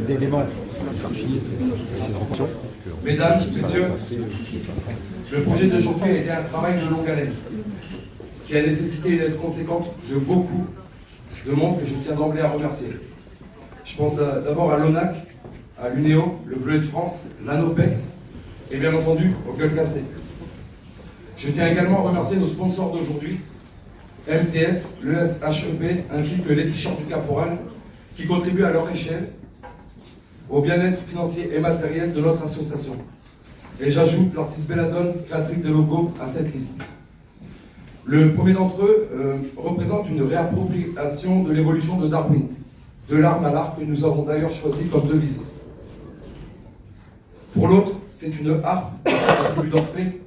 d'éléments. Mesdames, Messieurs, le projet d'aujourd'hui a été un travail de longue haleine qui a nécessité une aide conséquente de beaucoup de monde que je tiens d'emblée à remercier. Je pense d'abord à l'ONAC, à l'UNEO, le Bleuet de France, l'ANOPEX et bien entendu au Gueule Cassé. Je tiens également à remercier nos sponsors d'aujourd'hui, MTS, l'ESHEP ainsi que les t-shirts du Caporal qui contribuent à leur échelle au bien-être financier et matériel de notre association. Et j'ajoute l'artiste Belladone, créatrice de logos, à cette liste. Le premier d'entre eux représente une réappropriation de l'évolution de Darwin, de l'arme à l'art que nous avons d'ailleurs choisi comme devise. Pour l'autre, c'est une harpe attribut d'Orphée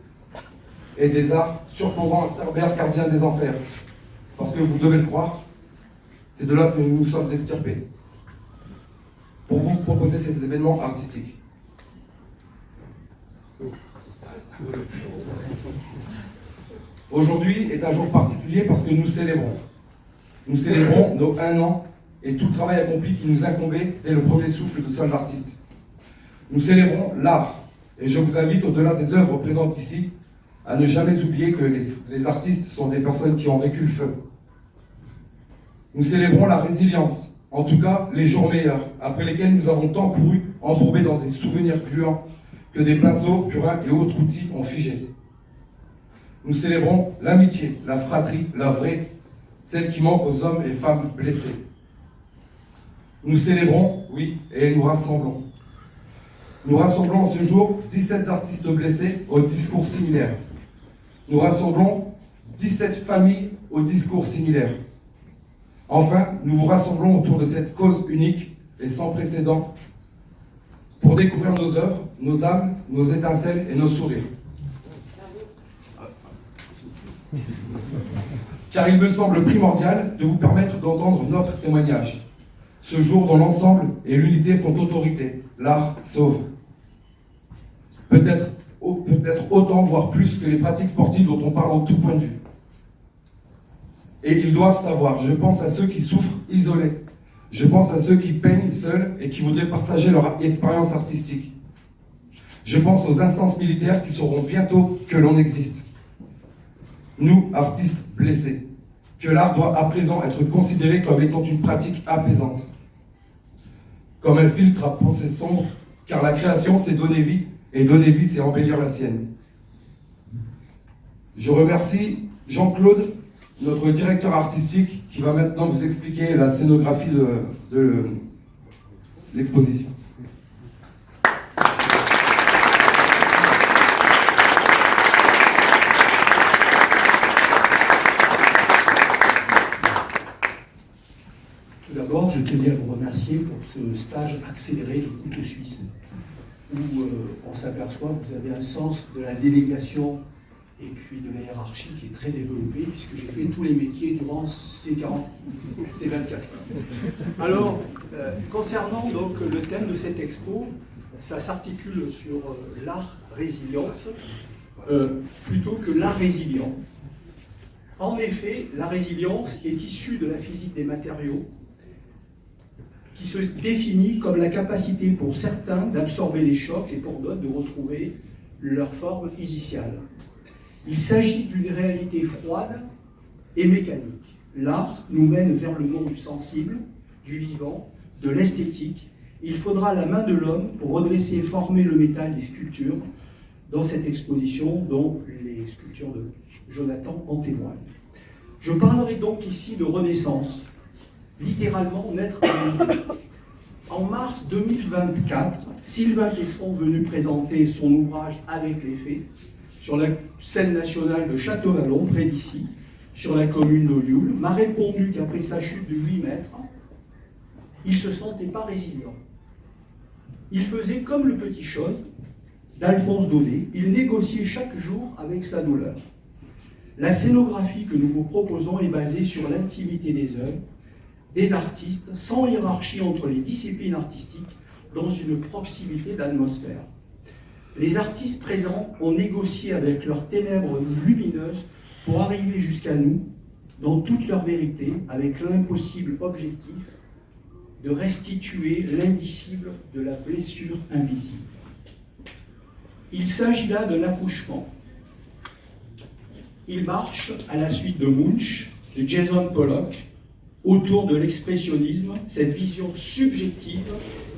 et des arts surplombant un Cerbère gardien des enfers. Parce que vous devez le croire, c'est de là que nous nous sommes extirpés. Pour vous proposer cet événement artistique. Aujourd'hui est un jour particulier parce que nous célébrons. Nous célébrons nos 1 an et tout le travail accompli qui nous incombait dès le premier souffle de Sol l'artiste. Nous célébrons l'art et je vous invite, au-delà des œuvres présentes ici, à ne jamais oublier que les artistes sont des personnes qui ont vécu le feu. Nous célébrons la résilience, en tout cas les jours meilleurs, après lesquels nous avons tant couru, embourbés dans des souvenirs gluants que des pinceaux, purins et autres outils ont figé. Nous célébrons l'amitié, la fratrie, la vraie, celle qui manque aux hommes et femmes blessés. Nous célébrons, oui, et nous rassemblons. Nous rassemblons en ce jour 17 artistes blessés au discours similaire. Nous rassemblons 17 familles au discours similaire. Enfin, nous vous rassemblons autour de cette cause unique et sans précédent pour découvrir nos œuvres, nos âmes, nos étincelles et nos sourires. Car il me semble primordial de vous permettre d'entendre notre témoignage. Ce jour dont l'ensemble et l'unité font autorité, l'art sauve. Peut-être autant, voire plus, que les pratiques sportives dont on parle en tout point de vue. Et ils doivent savoir, je pense à ceux qui souffrent isolés, je pense à ceux qui peignent seuls et qui voudraient partager leur expérience artistique. Je pense aux instances militaires qui sauront bientôt que l'on existe. Nous, artistes blessés, que l'art doit à présent être considéré comme étant une pratique apaisante. Comme un filtre à pensée sombre, car la création c'est donner vie, et donner vie c'est embellir la sienne. Je remercie Jean-Claude, notre directeur artistique, qui va maintenant vous expliquer la scénographie de l'exposition. Tout d'abord, je tenais à vous remercier pour ce stage accéléré de couteau suisse, où on s'aperçoit que vous avez un sens de la délégation et puis de la hiérarchie qui est très développé, puisque j'ai fait tous les métiers durant ces 24 ans. Alors, concernant donc le thème de cette expo, ça s'articule sur l'art résilience, plutôt que l'art résilient. En effet, la résilience est issue de la physique des matériaux, qui se définit comme la capacité pour certains d'absorber les chocs et pour d'autres de retrouver leur forme initiale. Il s'agit d'une réalité froide et mécanique. L'art nous mène vers le monde du sensible, du vivant, de l'esthétique. Il faudra la main de l'homme pour redresser et former le métal des sculptures dans cette exposition dont les sculptures de Jonathan en témoignent. Je parlerai donc ici de renaissance, littéralement naître à nouveau. En mars 2024, Sylvain Tesson, venu présenter son ouvrage Avec les faits, sur la scène nationale de Château-Vallon, près d'ici, sur la commune d'Olioul, m'a répondu qu'après sa chute de 8 mètres, il ne se sentait pas résilient. Il faisait comme le petit chose d'Alphonse Daudet, il négociait chaque jour avec sa douleur. La scénographie que nous vous proposons est basée sur l'intimité des œuvres, des artistes, sans hiérarchie entre les disciplines artistiques, dans une proximité d'atmosphère. Les artistes présents ont négocié avec leurs ténèbres lumineuses pour arriver jusqu'à nous, dans toute leur vérité, avec l'impossible objectif de restituer l'indicible de la blessure invisible. Il s'agit là d'un accouchement. Il marche à la suite de Munch, de Jason Pollock, autour de l'expressionnisme, cette vision subjective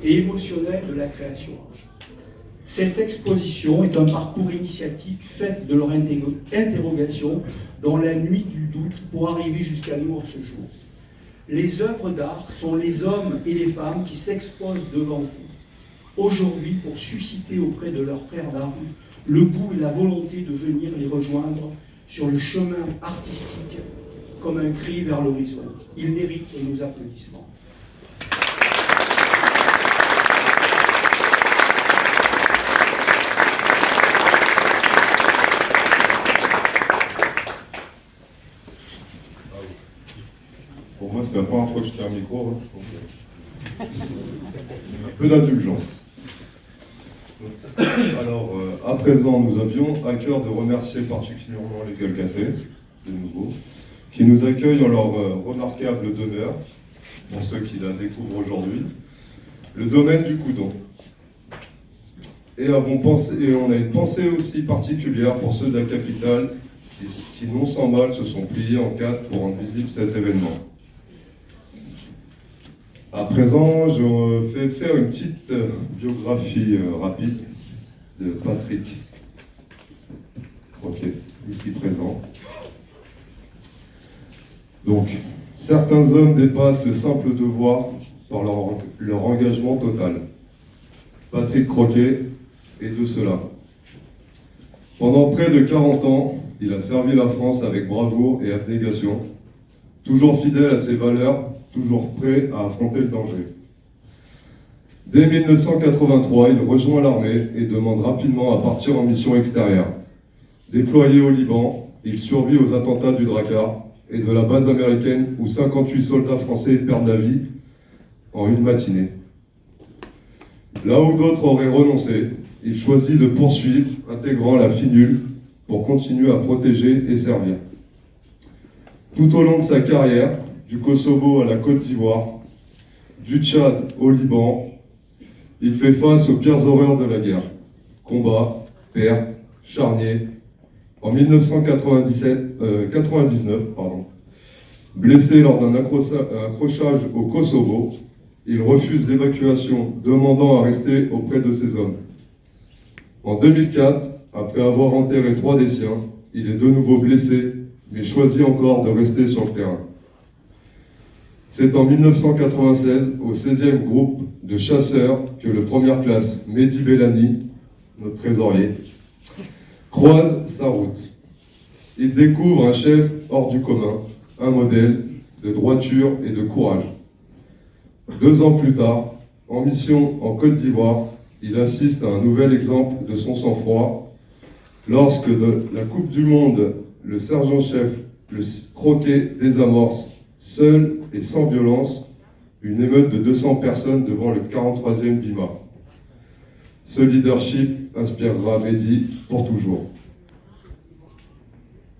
et émotionnelle de la création. Cette exposition est un parcours initiatique fait de leur interrogation dans la nuit du doute pour arriver jusqu'à nous en ce jour. Les œuvres d'art sont les hommes et les femmes qui s'exposent devant vous, aujourd'hui pour susciter auprès de leurs frères d'armes le goût et la volonté de venir les rejoindre sur le chemin artistique comme un cri vers l'horizon. Ils méritent nos applaudissements. Pour moi, c'est la première fois que je tiens un micro. Hein. Un peu d'indulgence. Alors, à présent, nous avions à cœur de remercier particulièrement les Gueules Cassées, de nouveau, qui nous accueillent en leur remarquable demeure, pour ceux qui la découvrent aujourd'hui, le domaine du Coudon. Et on a une pensée aussi particulière pour ceux de la capitale qui non sans mal se sont pliés en quatre pour rendre visible cet événement. À présent, je vais faire une petite biographie rapide de Patrick Croquet, ici présent. Donc, certains hommes dépassent le simple devoir par leur engagement total. Patrick Croquet est de cela. Pendant près de 40 ans, il a servi la France avec bravoure et abnégation, toujours fidèle à ses valeurs, toujours prêt à affronter le danger. Dès 1983, il rejoint l'armée et demande rapidement à partir en mission extérieure. Déployé au Liban, il survit aux attentats du Drakkar et de la base américaine où 58 soldats français perdent la vie en une matinée. Là où d'autres auraient renoncé, il choisit de poursuivre, intégrant la FINUL pour continuer à protéger et servir. Tout au long de sa carrière, du Kosovo à la Côte d'Ivoire, du Tchad au Liban, il fait face aux pires horreurs de la guerre. Combats, pertes, charniers. En 1999, blessé lors d'un accrochage au Kosovo, il refuse l'évacuation, demandant à rester auprès de ses hommes. En 2004, après avoir enterré 3 des siens, il est de nouveau blessé, mais choisit encore de rester sur le terrain. C'est en 1996, au 16e groupe de chasseurs, que le première classe, Mehdi Bellani, notre trésorier, croise sa route. Il découvre un chef hors du commun, un modèle de droiture et de courage. 2 ans plus tard, en mission en Côte d'Ivoire, il assiste à un nouvel exemple de son sang-froid, lorsque de la Coupe du Monde, le sergent-chef, le Croquet, désamorce, seul et sans violence, une émeute de 200 personnes devant le 43e Bima. Ce leadership inspirera Mehdi pour toujours.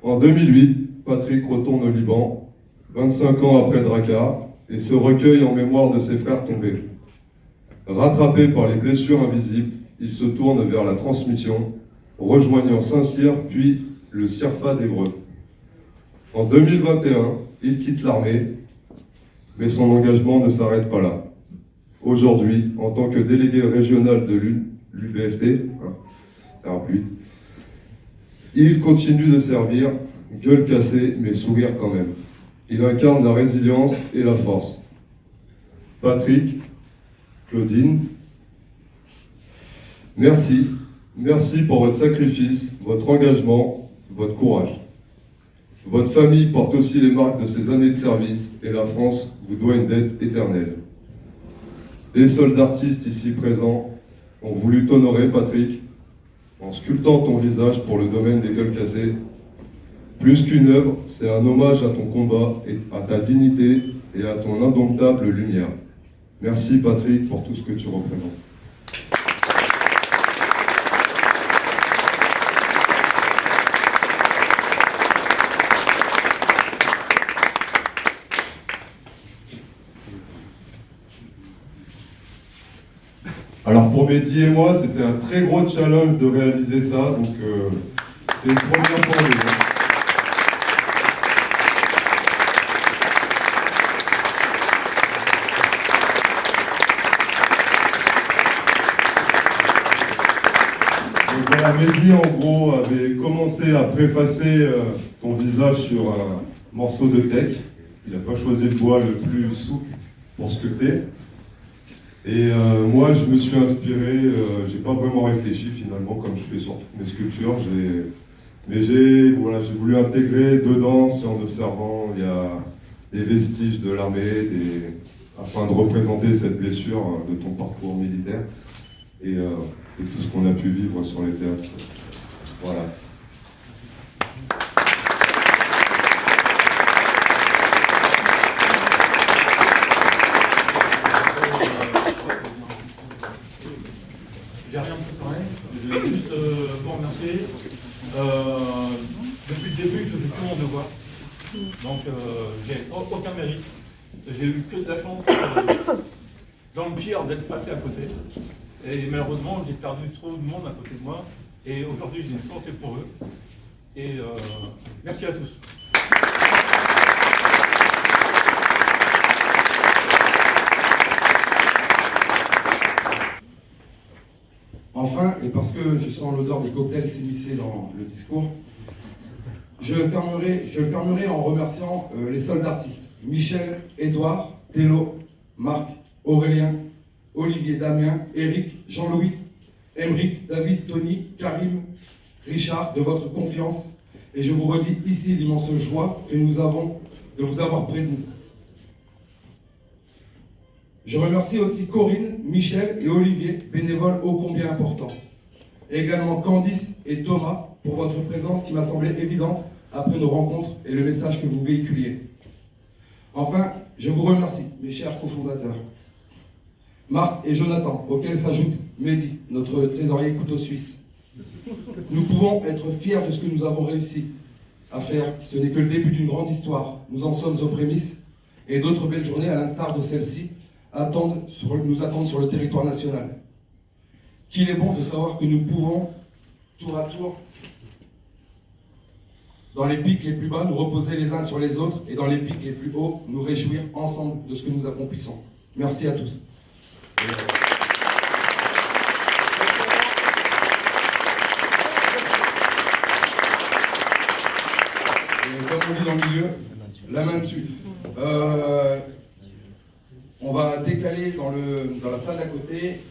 En 2008, Patrick retourne au Liban, 25 ans après Drakkar, et se recueille en mémoire de ses frères tombés. Rattrapé par les blessures invisibles, il se tourne vers la transmission, rejoignant Saint-Cyr puis le CIRFA d'Évreux. En 2021, il quitte l'armée, mais son engagement ne s'arrête pas là. Aujourd'hui, en tant que délégué régional de l'UBFT, ça va plus vite, il continue de servir, gueule cassée, mais sourire quand même. Il incarne la résilience et la force. Patrick, Claudine, merci. Merci pour votre sacrifice, votre engagement, votre courage. Votre famille porte aussi les marques de ces années de service et la France vous doit une dette éternelle. Les soldats artistes ici présents ont voulu t'honorer, Patrick, en sculptant ton visage pour le domaine des gueules cassées. Plus qu'une œuvre, c'est un hommage à ton combat, et à ta dignité et à ton indomptable lumière. Merci Patrick pour tout ce que tu représentes. Alors pour Mehdi et moi, c'était un très gros challenge de réaliser ça, donc c'est une première pour nous. Donc voilà, Mehdi en gros avait commencé à préfacer ton visage sur un morceau de teck. Il n'a pas choisi le bois le plus souple pour sculpter. Et moi, je me suis inspiré, j'ai pas vraiment réfléchi finalement, comme je fais sur toutes mes sculptures, mais j'ai voulu intégrer dedans, c'est en observant, il y a des vestiges de l'armée, afin de représenter cette blessure de ton parcours militaire et tout ce qu'on a pu vivre sur les théâtres. Voilà. J'ai rien préparé, je vais juste vous remercier. Depuis le début, je fais tout mon devoir, donc j'ai aucun mérite. J'ai eu que de la chance dans le pire d'être passé à côté. Et malheureusement, j'ai perdu trop de monde à côté de moi. Et aujourd'hui, j'ai une pensée pour eux. Et merci à tous. Enfin, et parce que je sens l'odeur des cocktails s'immiscer dans le discours, je fermerai en remerciant les soldats artistes. Michel, Édouard, Thélo, Marc, Aurélien, Olivier, Damien, Eric, Jean-Louis, Emeric, David, Tony, Karim, Richard, de votre confiance. Et je vous redis ici l'immense joie que nous avons de vous avoir près de nous. Je remercie aussi Corinne, Michel et Olivier, bénévoles ô combien importants. Et également Candice et Thomas pour votre présence qui m'a semblé évidente après nos rencontres et le message que vous véhiculiez. Enfin, je vous remercie, mes chers cofondateurs, Marc et Jonathan, auxquels s'ajoute Mehdi, notre trésorier couteau suisse. Nous pouvons être fiers de ce que nous avons réussi à faire. Ce n'est que le début d'une grande histoire. Nous en sommes aux prémices et d'autres belles journées, à l'instar de celle-ci, nous attendent sur le territoire national. Qu'il est bon de savoir que nous pouvons, tour à tour, dans les pics les plus bas, nous reposer les uns sur les autres et dans les pics les plus hauts, nous réjouir ensemble de ce que nous accomplissons. Merci à tous. Et comme on dit dans le milieu, la main dessus. On va décaler dans la salle d'à côté